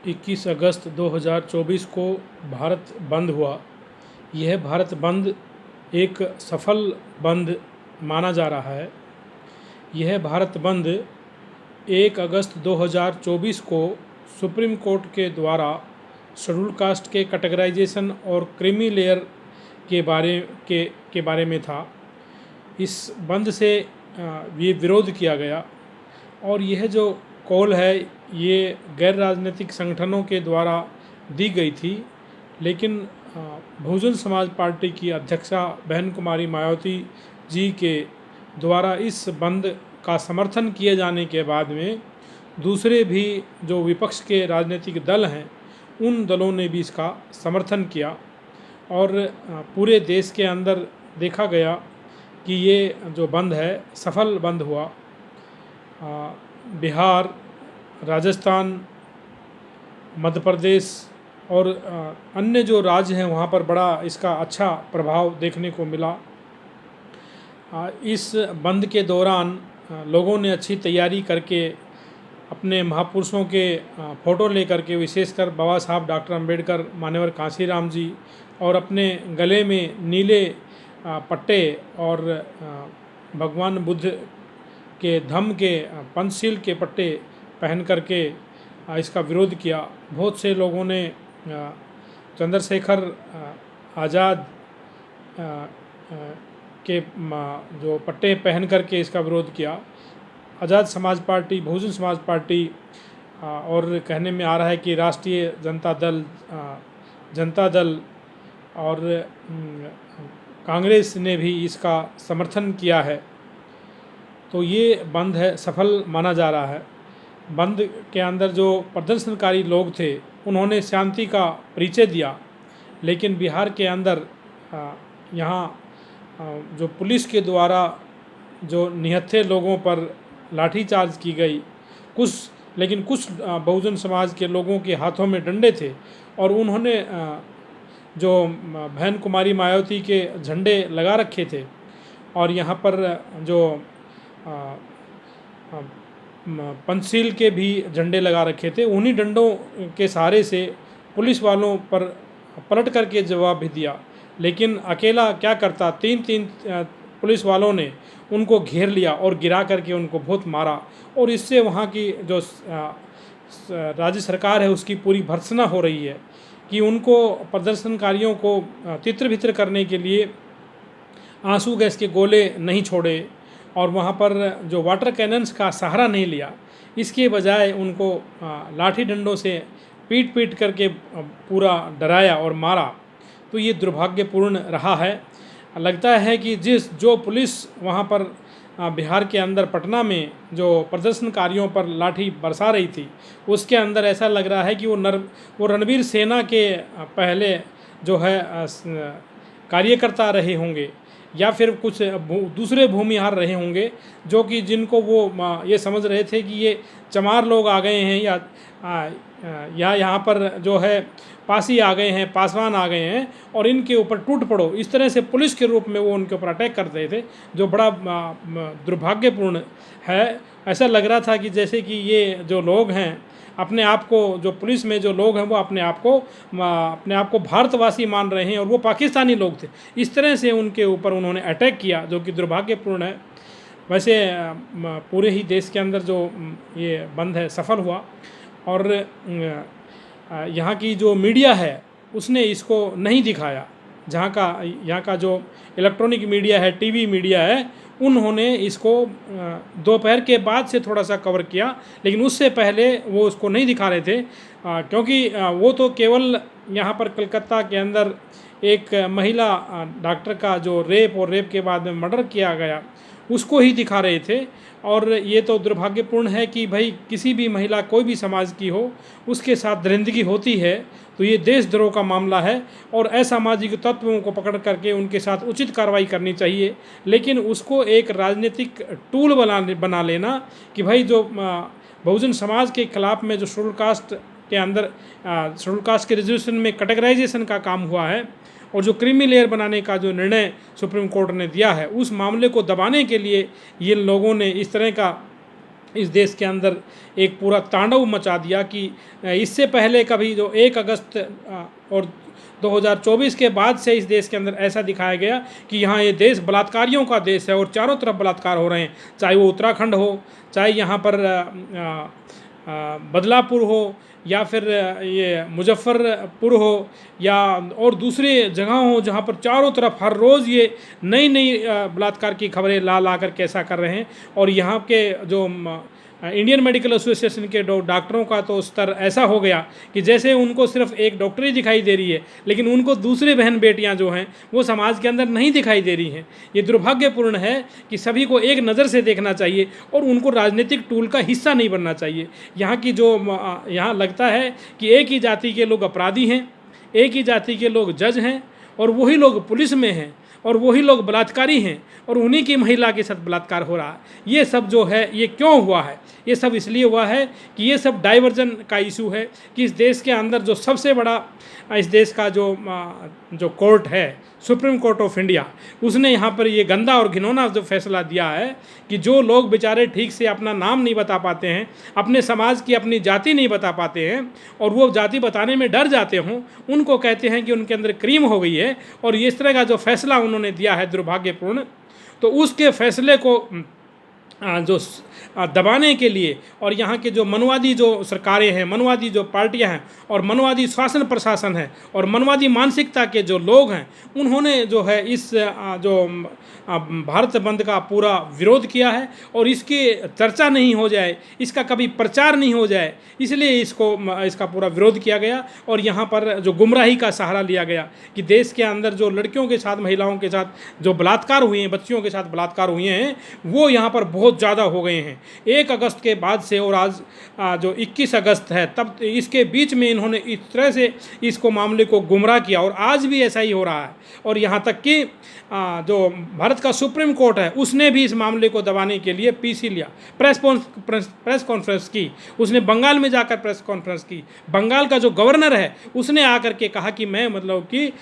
21 अगस्त 2024 को भारत बंद हुआ। यह भारत बंद एक सफल बंद माना जा रहा है। यह भारत बंद 1 अगस्त 2024 को सुप्रीम कोर्ट के द्वारा शेड्यूल कास्ट के कैटेगराइजेशन और क्रीमी लेयर के बारे में था। इस बंद से ये विरोध किया गया और यह जो कॉल है ये गैर राजनीतिक संगठनों के द्वारा दी गई थी, लेकिन बहुजन समाज पार्टी की अध्यक्षा बहन कुमारी मायावती जी के द्वारा इस बंद का समर्थन किए जाने के बाद में दूसरे भी जो विपक्ष के राजनीतिक दल हैं उन दलों ने भी इसका समर्थन किया और पूरे देश के अंदर देखा गया कि ये जो बंद है सफल बंद हुआ। बिहार, राजस्थान, मध्य प्रदेश और अन्य जो राज्य हैं वहाँ पर बड़ा इसका अच्छा प्रभाव देखने को मिला। इस बंद के दौरान लोगों ने अच्छी तैयारी करके अपने महापुरुषों के फ़ोटो लेकर के, विशेषकर बाबा साहब डॉक्टर अंबेडकर, मान्यवर कांशीराम जी, और अपने गले में नीले पट्टे और भगवान बुद्ध के धम्म के पंचशील के पट्टे पहन करके इसका विरोध किया। बहुत से लोगों ने चंद्रशेखर आज़ाद के जो पट्टे पहन करके इसका विरोध किया। आज़ाद समाज पार्टी, बहुजन समाज पार्टी और कहने में आ रहा है कि राष्ट्रीय जनता दल और कांग्रेस ने भी इसका समर्थन किया है। तो ये बंद है सफल माना जा रहा है। बंद के अंदर जो प्रदर्शनकारी लोग थे उन्होंने शांति का परिचय दिया, लेकिन बिहार के अंदर यहाँ जो पुलिस के द्वारा जो निहत्थे लोगों पर लाठीचार्ज की गई, लेकिन कुछ बहुजन समाज के लोगों के हाथों में डंडे थे और उन्होंने जो बहन कुमारी मायावती के झंडे लगा रखे थे और यहाँ पर जो पंचशील के भी झंडे लगा रखे थे। उन्हीं डंडों के सहारे से पुलिस वालों पर पलट करके जवाब भी दिया, लेकिन अकेला क्या करता, तीन पुलिस वालों ने उनको घेर लिया और गिरा करके उनको बहुत मारा और इससे वहाँ की जो राज्य सरकार है उसकी पूरी भर्त्सना हो रही है कि उनको प्रदर्शनकारियों को तितर बितर करने के लिए आंसू गैस के गोले नहीं छोड़े और वहाँ पर जो वाटर कैनन्स का सहारा नहीं लिया, इसके बजाय उनको लाठी डंडों से पीट करके पूरा डराया और मारा। तो ये दुर्भाग्यपूर्ण रहा है। लगता है कि जो पुलिस वहाँ पर बिहार के अंदर पटना में जो प्रदर्शनकारियों पर लाठी बरसा रही थी, उसके अंदर ऐसा लग रहा है कि वो रणवीर सेना के पहले जो है कार्यकर्ता रहे होंगे या फिर कुछ दूसरे भूमिहार रहे होंगे, जो कि जिनको वो ये समझ रहे थे कि ये चमार लोग आ गए हैं या यहाँ पर जो है पासी आ गए हैं, पासवान आ गए हैं और इनके ऊपर टूट पड़ो, इस तरह से पुलिस के रूप में वो उनके ऊपर अटैक कर रहे थे, जो बड़ा दुर्भाग्यपूर्ण है। ऐसा लग रहा था कि जैसे कि ये जो लोग हैं अपने आप को, जो पुलिस में जो लोग हैं वो अपने आप को भारतवासी मान रहे हैं और वो पाकिस्तानी लोग थे। इस तरह से उनके ऊपर उन्होंने अटैक किया, जो कि दुर्भाग्यपूर्ण है। वैसे पूरे ही देश के अंदर जो ये बंद है सफल हुआ और यहाँ की जो मीडिया है उसने इसको नहीं दिखाया। यहाँ का जो इलेक्ट्रॉनिक मीडिया है, टीवी मीडिया है, उन्होंने इसको दोपहर के बाद से थोड़ा सा कवर किया, लेकिन उससे पहले वो उसको नहीं दिखा रहे थे क्योंकि वो तो केवल यहाँ पर कलकत्ता के अंदर एक महिला डॉक्टर का जो रेप के बाद में मर्डर किया गया उसको ही दिखा रहे थे। और ये तो दुर्भाग्यपूर्ण है कि भाई किसी भी महिला, कोई भी समाज की हो, उसके साथ दरिंदगी होती है तो ये देशद्रोह का मामला है और असामाजिक तत्वों को पकड़ करके उनके साथ उचित कार्रवाई करनी चाहिए। लेकिन उसको एक राजनीतिक टूल बना लेना कि भाई जो बहुजन समाज के खिलाफ में जो शेड्यूल कास्ट के अंदर शेड्यूल कास्ट के रिजर्वेशन में कैटेगराइजेशन का काम हुआ है और जो क्रीमी लेयर बनाने का जो निर्णय सुप्रीम कोर्ट ने दिया है, उस मामले को दबाने के लिए ये लोगों ने इस तरह का इस देश के अंदर एक पूरा तांडव मचा दिया कि इससे पहले कभी जो 1 अगस्त और 2024 के बाद से इस देश के अंदर ऐसा दिखाया गया कि यहाँ ये देश बलात्कारियों का देश है और चारों तरफ बलात्कार हो रहे हैं, चाहे वो उत्तराखंड हो, चाहे यहाँ पर बदलापुर हो, या फिर ये मुजफ्फरपुर हो, या और दूसरी जगह हो जहाँ पर चारों तरफ हर रोज़ ये नई नई बलात्कार की खबरें ला कर कैसा कर रहे हैं। और यहाँ के जो इंडियन मेडिकल एसोसिएशन के डॉक्टरों का तो स्तर ऐसा हो गया कि जैसे उनको सिर्फ एक डॉक्टरी दिखाई दे रही है, लेकिन उनको दूसरी बहन बेटियां जो हैं वो समाज के अंदर नहीं दिखाई दे रही हैं। ये दुर्भाग्यपूर्ण है कि सभी को एक नज़र से देखना चाहिए और उनको राजनीतिक टूल का हिस्सा नहीं बनना चाहिए। यहाँ की जो यहाँ लगता है कि एक ही जाति के लोग अपराधी हैं, एक ही जाति के लोग जज हैं, और वही लोग पुलिस में हैं, और वही लोग बलात्कारी हैं, और उन्हीं की महिला के साथ बलात्कार हो रहा है। ये सब जो है ये क्यों हुआ है? ये सब इसलिए हुआ है कि ये सब डाइवर्जन का इशू है कि इस देश के अंदर जो सबसे बड़ा इस देश का जो कोर्ट है, सुप्रीम कोर्ट ऑफ इंडिया, उसने यहाँ पर ये गंदा और घिनौना जो फैसला दिया है कि जो लोग बेचारे ठीक से अपना नाम नहीं बता पाते हैं, अपने समाज की अपनी जाति नहीं बता पाते हैं, और वो जाति बताने में डर जाते हों, उनको कहते हैं कि उनके अंदर क्रीम हो गई है। और इस तरह का जो फैसला उन्होंने दिया है दुर्भाग्यपूर्ण, तो उसके फैसले को जो दबाने के लिए, और यहाँ के जो मनवादी जो सरकारें हैं, मनवादी जो पार्टियां हैं, और मनवादी शासन प्रशासन है, और मनवादी मानसिकता के जो लोग हैं, उन्होंने जो है इस जो भारत बंद का पूरा विरोध किया है। और इसकी चर्चा नहीं हो जाए, इसका कभी प्रचार नहीं हो जाए, इसलिए इसका पूरा विरोध किया गया। और यहाँ पर जो गुमराही का सहारा लिया गया कि देश के अंदर जो लड़कियों के साथ, महिलाओं के साथ जो बलात्कार हुए हैं, बच्चियों के साथ बलात्कार हुए हैं, वो यहाँ पर बहुत ज़्यादा हो गए हैं 1 अगस्त के बाद से। और आज जो 21 अगस्त है, तब इसके बीच में इन्होंने इस तरह से इसको मामले को गुमराह किया, और आज भी ऐसा ही हो रहा है। और यहाँ तक कि जो भारत का सुप्रीम कोर्ट है, उसने भी इस मामले को दबाने के लिए पीसी लिया, प्रेस कॉन्फ्रेंस की, उसने बंगाल में जाकर प्रेस कॉन्फ्रेंस की। बंगाल का जो गवर्नर है, उसने आकर के कहा कि मैं मतलब कि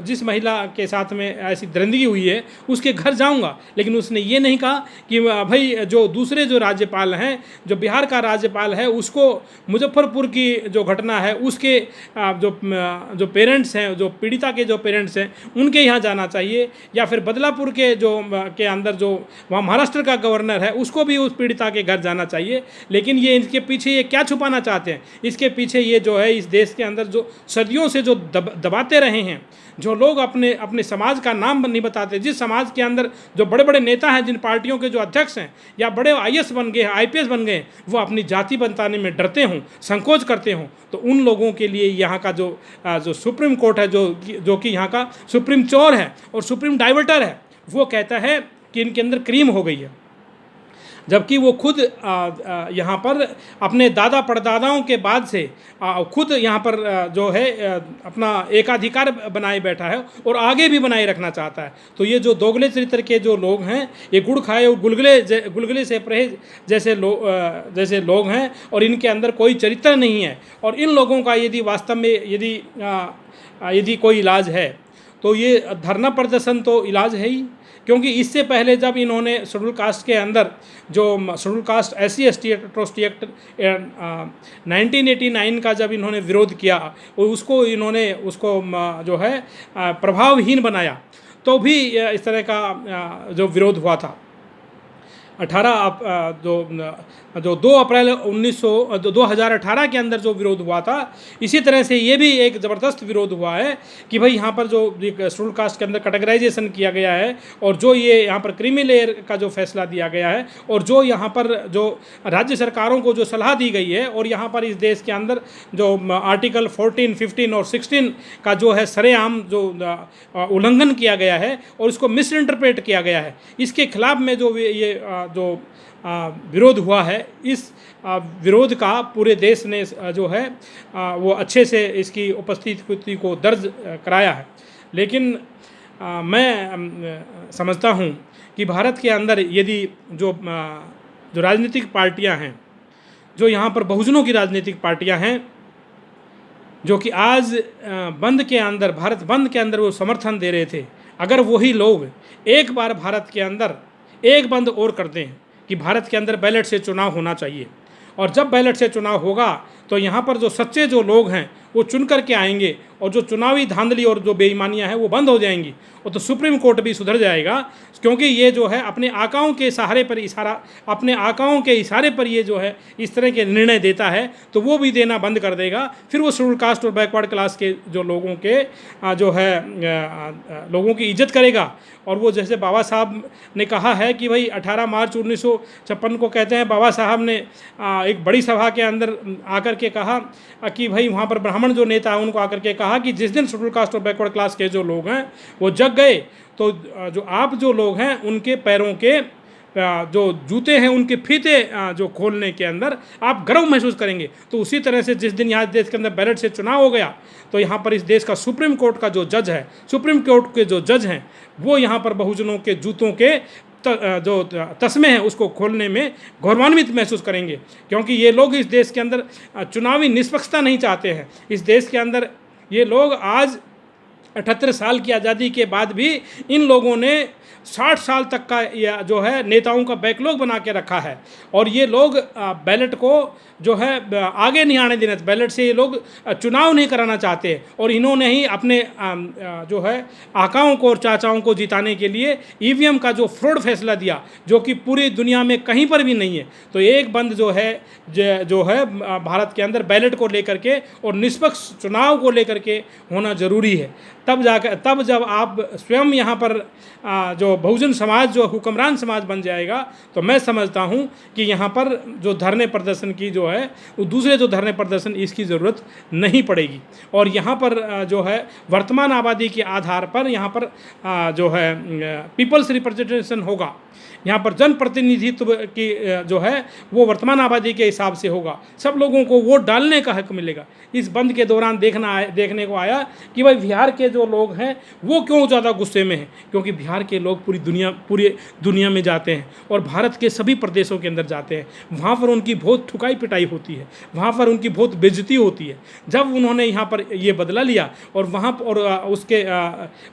जिस महिला के साथ में ऐसी दरिंदगी हुई है उसके घर जाऊंगा। लेकिन उसने ये नहीं कहा कि भाई जो दूसरे जो राज्यपाल हैं, जो बिहार का राज्यपाल है, उसको मुजफ्फरपुर की जो घटना है उसके जो पेरेंट्स हैं, जो पीड़िता के जो पेरेंट्स हैं, उनके यहाँ जाना चाहिए, या फिर बदलापुर के अंदर जो वहाँ महाराष्ट्र का गवर्नर है, उसको भी उस पीड़िता के घर जाना चाहिए। लेकिन ये इसके पीछे ये क्या छुपाना चाहते हैं? इसके पीछे ये जो है इस देश के अंदर जो सदियों से जो दबाते रहे हैं, जो लोग अपने समाज का नाम नहीं बताते, जिस समाज के अंदर जो बड़े बड़े नेता हैं, जिन पार्टियों के जो अध्यक्ष हैं, या बड़े IAS बन गए, IPS बन गए, वो अपनी जाति बताने में डरते हों, संकोच करते हों, तो उन लोगों के लिए यहाँ का जो सुप्रीम कोर्ट है, जो कि यहाँ का सुप्रीम चोर है और सुप्रीम डाइवर्टर है, वो कहता है कि इनके अंदर क्रीम हो गई है। जबकि वो खुद यहाँ पर अपने दादा परदादाओं के बाद से खुद यहाँ पर जो है अपना एकाधिकार बनाए बैठा है और आगे भी बनाए रखना चाहता है। तो ये जो दोगले चरित्र के जो लोग हैं, ये गुड़ खाए और गुलगुले से परहेज जैसे लोग हैं, और इनके अंदर कोई चरित्र नहीं है। और इन लोगों का यदि वास्तव में यदि कोई इलाज है, तो ये धरना प्रदर्शन तो इलाज है ही। क्योंकि इससे पहले जब इन्होंने शेड्यूल कास्ट के अंदर जो schedule caste SC/ST atrocity act 1989 का जब इन्होंने विरोध किया, उसको जो है प्रभावहीन बनाया, तो भी इस तरह का जो विरोध हुआ था। 2 अप्रैल 2018 के अंदर जो विरोध हुआ था, इसी तरह से ये भी एक ज़बरदस्त विरोध हुआ है कि भाई यहाँ पर जो शेड्यूल कास्ट के अंदर कैटेगराइजेशन किया गया है, और जो ये यहाँ पर क्रीमी लेयर का जो फैसला दिया गया है, और जो यहाँ पर जो राज्य सरकारों को जो सलाह दी गई है, और यहाँ पर इस देश के अंदर जो आर्टिकल 14, 15 और 16 का जो है सरेआम जो उल्लंघन किया गया है और इसको मिस इंटरप्रेट किया गया है, इसके खिलाफ में जो विरोध हुआ है, इस विरोध का पूरे देश ने जो है वो अच्छे से इसकी उपस्थिति को दर्ज कराया है। लेकिन मैं समझता हूँ कि भारत के अंदर यदि जो राजनीतिक पार्टियां हैं, जो यहाँ पर बहुजनों की राजनीतिक पार्टियां हैं, जो कि आज भारत बंद के अंदर वो समर्थन दे रहे थे, अगर वही लोग एक बार भारत के अंदर एक बंद और कर दें, कि भारत के अंदर बैलेट से चुनाव होना चाहिए, और जब बैलेट से चुनाव होगा तो यहाँ पर जो सच्चे जो लोग हैं वो चुन करके आएंगे, और जो चुनावी धांधली और जो बेईमानियाँ हैं वो बंद हो जाएंगी, और तो सुप्रीम कोर्ट भी सुधर जाएगा। क्योंकि ये जो है अपने आकाओं के सहारे पर अपने आकाओं के इशारे पर ये जो है इस तरह के निर्णय देता है, तो वो भी देना बंद कर देगा। फिर वो शेड्यूल कास्ट और बैकवर्ड क्लास के जो लोगों के जो है लोगों की इज्जत करेगा। और वो जैसे बाबा साहब ने कहा है कि भाई 18 मार्च 1956 को कहते हैं, बाबा साहब ने एक बड़ी सभा के अंदर आकर के कहा कि भाई वहाँ पर ब्राह्मण जो नेता है उनको आकर के कहा कि जिस दिन शेड्यूल कास्ट और बैकवर्ड क्लास के जो लोग हैं वो जग गए, तो जो आप जो लोग हैं उनके पैरों के जो जूते हैं उनके फीते जो खोलने के अंदर आप गर्व महसूस करेंगे। तो उसी तरह से जिस दिन यहाँ देश के अंदर बैलेट से चुनाव हो गया, तो यहाँ पर इस देश का सुप्रीम कोर्ट का जो जज है, सुप्रीम कोर्ट के जो जज हैं वो यहाँ पर बहुजनों के जूतों के जो तस्मे हैं उसको खोलने में गौरवान्वित महसूस करेंगे। क्योंकि ये लोग इस देश के अंदर चुनावी निष्पक्षता नहीं चाहते हैं। इस देश के अंदर ये लोग आज 78 साल की आज़ादी के बाद भी इन लोगों ने 60 साल तक का या जो है नेताओं का बैकलॉग बना के रखा है, और ये लोग बैलेट को जो है आगे नहीं आने देना, बैलेट से ये लोग चुनाव नहीं कराना चाहते। और इन्होंने ही अपने जो है आकाओं को और चाचाओं को जिताने के लिए ईवीएम का जो फ्रॉड फैसला दिया, जो कि पूरी दुनिया में कहीं पर भी नहीं है। तो एक बंद जो है भारत के अंदर बैलेट को लेकर के और निष्पक्ष चुनाव को लेकर के होना ज़रूरी है। तब जब आप स्वयं यहाँ पर जो बहुजन समाज जो हुक्मरान समाज बन जाएगा, तो मैं समझता हूँ कि यहाँ पर जो धरने प्रदर्शन की जो है वो दूसरे जो धरने प्रदर्शन इसकी ज़रूरत नहीं पड़ेगी। और यहाँ पर जो है वर्तमान आबादी के आधार पर यहाँ पर जो है पीपल्स रिप्रेजेंटेशन होगा, यहाँ पर जनप्रतिनिधित्व की जो है वो वर्तमान आबादी के हिसाब से होगा। सब लोगों को वोट डालने का हक मिलेगा। इस बंद के दौरान देखने को आया कि भाई बिहार के जो लोग हैं वो क्यों ज़्यादा गुस्से में हैं, क्योंकि बिहार के लोग पूरी दुनिया में जाते हैं और भारत के सभी प्रदेशों के अंदर जाते हैं। वहाँ पर उनकी बहुत ठुकाई पिटाई होती है, वहाँ पर उनकी बहुत बेइज्जती होती है। जब उन्होंने यहाँ पर ये बदला लिया और वहाँ पर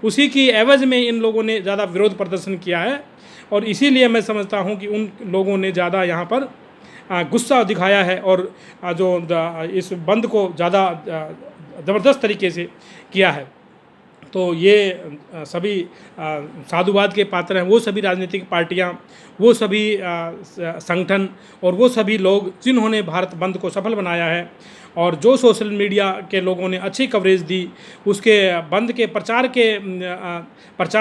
उसी की एवज में इन लोगों ने ज़्यादा विरोध प्रदर्शन किया है, और इसीलिए मैं समझता हूँ कि उन लोगों ने ज़्यादा यहाँ पर गुस्सा दिखाया है और जो इस बंद को ज़्यादा ज़बरदस्त तरीके से किया है। तो ये सभी साधुवाद के पात्र हैं, वो सभी राजनीतिक पार्टियां, वो सभी संगठन और वो सभी लोग जिन्होंने भारत बंद को सफल बनाया है, और जो सोशल मीडिया के लोगों ने अच्छी कवरेज दी, उसके बंद के प्रचार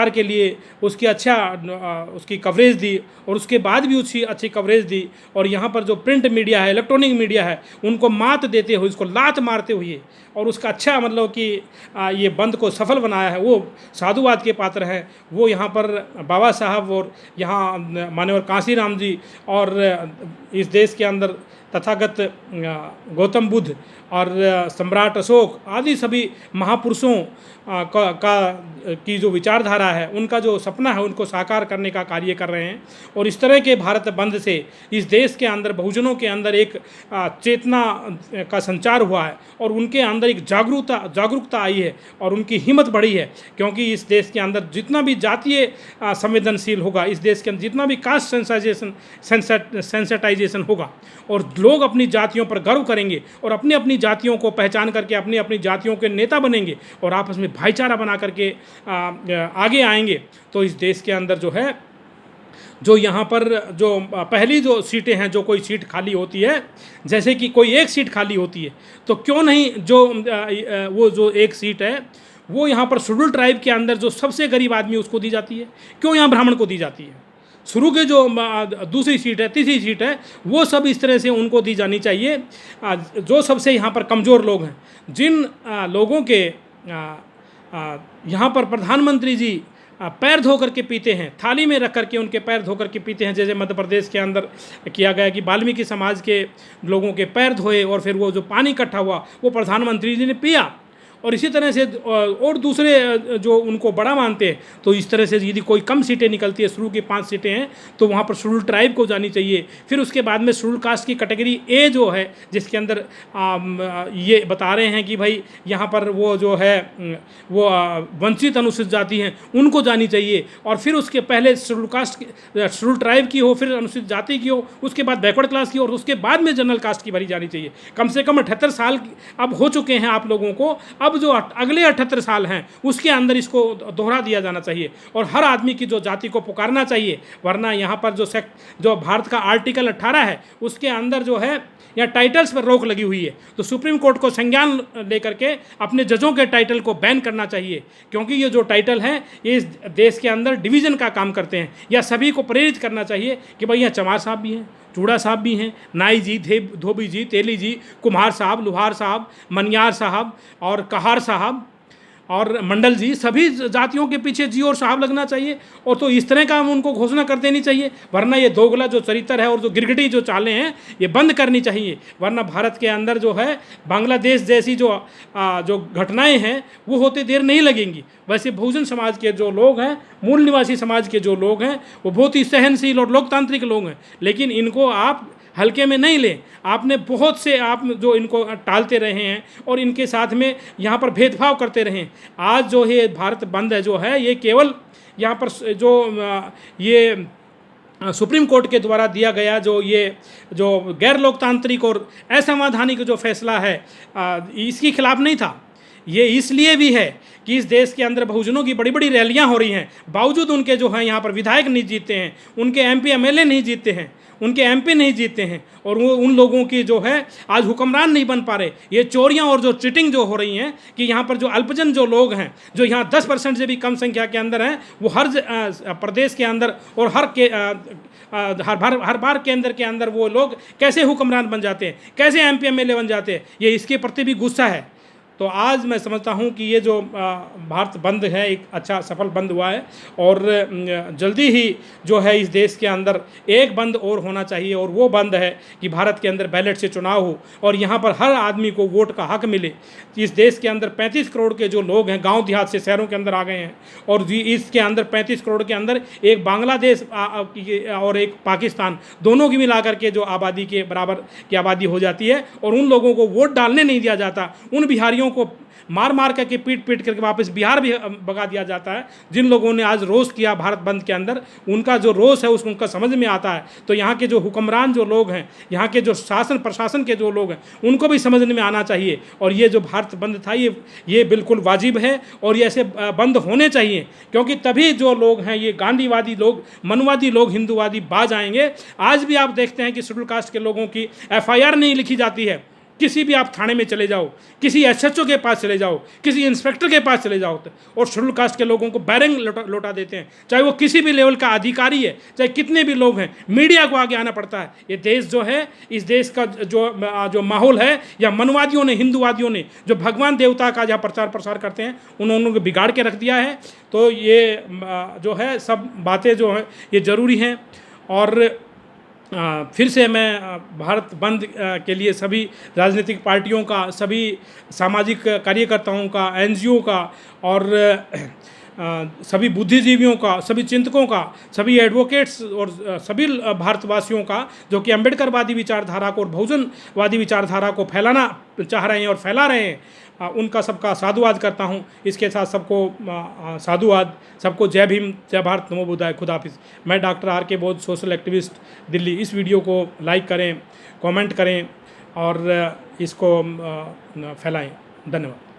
के लिए उसकी कवरेज दी, और उसके बाद भी उसकी अच्छी कवरेज दी। और यहाँ पर जो प्रिंट मीडिया है, इलेक्ट्रॉनिक मीडिया है, उनको मात देते हुए, उसको लात मारते हुए और उसका अच्छा मतलब कि ये बंद को सफल बनाया है, वो साधुवाद के पात्र हैं। वो यहाँ पर बाबा साहब और यहाँ माननीय कांशीराम जी और इस देश के अंदर तथागत गौतम बुद्ध और सम्राट अशोक आदि सभी महापुरुषों की जो विचारधारा है, उनका जो सपना है, उनको साकार करने का कार्य कर रहे हैं। और इस तरह के भारत बंद से इस देश के अंदर बहुजनों के अंदर एक चेतना का संचार हुआ है, और उनके अंदर एक जागरूकता आई है और उनकी हिम्मत बढ़ी है। क्योंकि इस देश के अंदर जितना भी जातीय संवेदनशील होगा, इस देश के अंदर जितना भी कास्ट सेंसिटाइजेशन होगा, और लोग अपनी जातियों पर गर्व करेंगे और अपनी अपनी जातियों को पहचान करके अपनी अपनी जातियों के नेता बनेंगे और आपस में भाईचारा बना करके आगे आएंगे, तो इस देश के अंदर जो यहाँ पर जो पहली जो सीटें हैं, जो कोई सीट खाली होती है, जैसे कि कोई एक सीट खाली होती है, तो क्यों नहीं वो जो एक सीट है वो यहाँ पर शेड्यूल ट्राइब के अंदर जो सबसे गरीब आदमी उसको दी जाती है, क्यों यहाँ ब्राह्मण को दी जाती है? शुरू के जो दूसरी सीट है, तीसरी सीट है, वो सब इस तरह से उनको दी जानी चाहिए। जो सबसे यहाँ पर कमज़ोर लोग हैं, जिन लोगों के यहाँ पर प्रधानमंत्री जी पैर धो करके पीते हैं, थाली में रख करके उनके पैर धो करके पीते हैं, जैसे मध्य प्रदेश के अंदर किया गया कि वाल्मीकि समाज के लोगों के पैर धोए और फिर वो जो पानी इकट्ठा हुआ वो प्रधानमंत्री जी ने पिया। और इसी तरह से और दूसरे जो उनको बड़ा मानते हैं, तो इस तरह से यदि कोई कम सीटें निकलती है, शुरू की 5 सीटें हैं, तो वहाँ पर शेड्यूल ट्राइब को जानी चाहिए। फिर उसके बाद में शेड्यूल कास्ट की कैटेगरी ए जो है, जिसके अंदर ये बता रहे हैं कि भाई यहाँ पर वो जो है वो वंचित अनुसूचित जाति हैं, उनको जानी चाहिए। और फिर उसके पहले शेड्यूल कास्ट शेड्यूल ट्राइब की हो, फिर अनुसूचित जाति की हो, उसके बाद बैकवर्ड क्लास की, और उसके बाद में जनरल कास्ट की भरी जानी चाहिए। कम से कम 78 साल अब हो चुके हैं आप लोगों को, अब जो अगले 78 साल हैं उसके अंदर इसको दोहरा दिया जाना चाहिए और हर आदमी की जो जाति को पुकारना चाहिए। वरना यहाँ पर जो भारत का आर्टिकल 18 है उसके अंदर जो है या टाइटल्स पर रोक लगी हुई है, तो सुप्रीम कोर्ट को संज्ञान लेकर के अपने जजों के टाइटल को बैन करना चाहिए, क्योंकि ये जो टाइटल हैं ये इस देश के अंदर डिवीज़न का काम करते हैं। या सभी को प्रेरित करना चाहिए कि भाई यहाँ चमार साहब भी हैं, चूड़ा साहब भी हैं, नाई जी, धोबी जी, तेली जी, कुम्हार साहब, लुहार साहब, मनियार साहब और कहार साहब और मंडल जी, सभी जातियों के पीछे जी और साहब लगना चाहिए। और तो इस तरह का उनको घोषणा कर देनी चाहिए, वरना ये दोगला जो चरित्र है और जो गिरगिटी जो चालें हैं ये बंद करनी चाहिए। वरना भारत के अंदर जो है बांग्लादेश जैसी जो घटनाएं हैं वो होते देर नहीं लगेंगी। वैसे बहुजन समाज के जो लोग हैं, मूल निवासी समाज के जो लोग हैं, वो बहुत ही सहनशील और लोकतांत्रिक लोग हैं, लेकिन इनको आप हल्के में नहीं लें। आपने बहुत से आप जो इनको टालते रहे हैं और इनके साथ में यहाँ पर भेदभाव करते रहे। आज जो है भारत बंद है जो है, ये केवल यहाँ पर जो ये सुप्रीम कोर्ट के द्वारा दिया गया जो गैर लोकतांत्रिक और असंवैधानिक जो फैसला है इसके खिलाफ नहीं था। ये इसलिए भी है कि इस देश के अंदर बहुजनों की बड़ी बड़ी रैलियां हो रही हैं, बावजूद उनके जो हैं यहाँ पर विधायक नहीं जीतते हैं, उनके एमपी एमएलए नहीं जीतते हैं, उनके एमपी नहीं जीतते हैं, और वो उन लोगों की जो है आज हुक्मरान नहीं बन पा रहे। ये चोरियां और जो चीटिंग जो हो रही हैं कि यहाँ पर जो अल्पजन जो लोग हैं, जो यहाँ 10% से भी कम संख्या के अंदर हैं, वो हर प्रदेश के अंदर और हर बार केंद्र के अंदर वो लोग कैसे हुक्मरान बन जाते हैं, कैसे एमपी एमएलए बन जाते हैं, ये इसके प्रति भी गुस्सा है। तो आज मैं समझता हूँ कि ये जो भारत बंद है एक अच्छा सफल बंद हुआ है, और जल्दी ही जो है इस देश के अंदर एक बंद और होना चाहिए, और वो बंद है कि भारत के अंदर बैलेट से चुनाव हो और यहाँ पर हर आदमी को वोट का हक मिले। इस देश के अंदर 35 करोड़ के जो लोग हैं गांव देहात से शहरों के अंदर आ गए हैं, और इसके अंदर 35 करोड़ के अंदर एक बांग्लादेश और एक पाकिस्तान दोनों की मिलाकर के जो आबादी के बराबर की आबादी हो जाती है, और उन लोगों को वोट डालने नहीं दिया जाता। उन बिहारियों को मार करके पीट करके वापस बिहार भी भगा दिया जाता है। जिन लोगों ने आज रोष किया भारत बंद के अंदर, उनका जो रोष है उसको उनका समझ में आता है। तो यहाँ के जो हुक्मरान जो लोग हैं, यहाँ के जो शासन प्रशासन के जो लोग हैं, उनको भी समझ में आना चाहिए। और ये जो भारत बंद था ये बिल्कुल वाजिब है, और ये ऐसे बंद होने चाहिए, क्योंकि तभी जो लोग हैं ये गांधीवादी लोग, मनवादी लोग, हिंदूवादी बाज आएंगे। आज भी आप देखते हैं कि शेड्यूल कास्ट के लोगों की FIR नहीं लिखी जाती है। किसी भी आप थाने में चले जाओ, किसी SHO के पास चले जाओ, किसी इंस्पेक्टर के पास चले जाओ, और शेड्यूल कास्ट के लोगों को बैरंग लौटा देते हैं। चाहे वो किसी भी लेवल का अधिकारी है, चाहे कितने भी लोग हैं, मीडिया को आगे आना पड़ता है। ये देश जो है, इस देश का जो माहौल है, या मनवादियों ने, हिंदूवादियों ने जो भगवान देवता का जहाँ प्रचार प्रसार करते हैं, उन्होंने बिगाड़ के रख दिया है। तो ये जो है सब बातें जो हैं ये ज़रूरी हैं। और फिर से मैं भारत बंद के लिए सभी राजनीतिक पार्टियों का, सभी सामाजिक कार्यकर्ताओं का, NGO का, और सभी बुद्धिजीवियों का, सभी चिंतकों का, सभी एडवोकेट्स और सभी भारतवासियों का जो कि अम्बेडकरवादी विचारधारा को और बहुजनवादी विचारधारा को फैलाना चाह रहे हैं और फैला रहे हैं, उनका सबका साधुवाद करता हूं। इसके साथ सबको साधुवाद, सबको जय भीम, जय भारत, नमो बुद्धाय, खुदा हाफिज़। मैं डॉक्टर R.K. बोध, सोशल एक्टिविस्ट, दिल्ली। इस वीडियो को लाइक करें, कमेंट करें और इसको फैलाएं। धन्यवाद।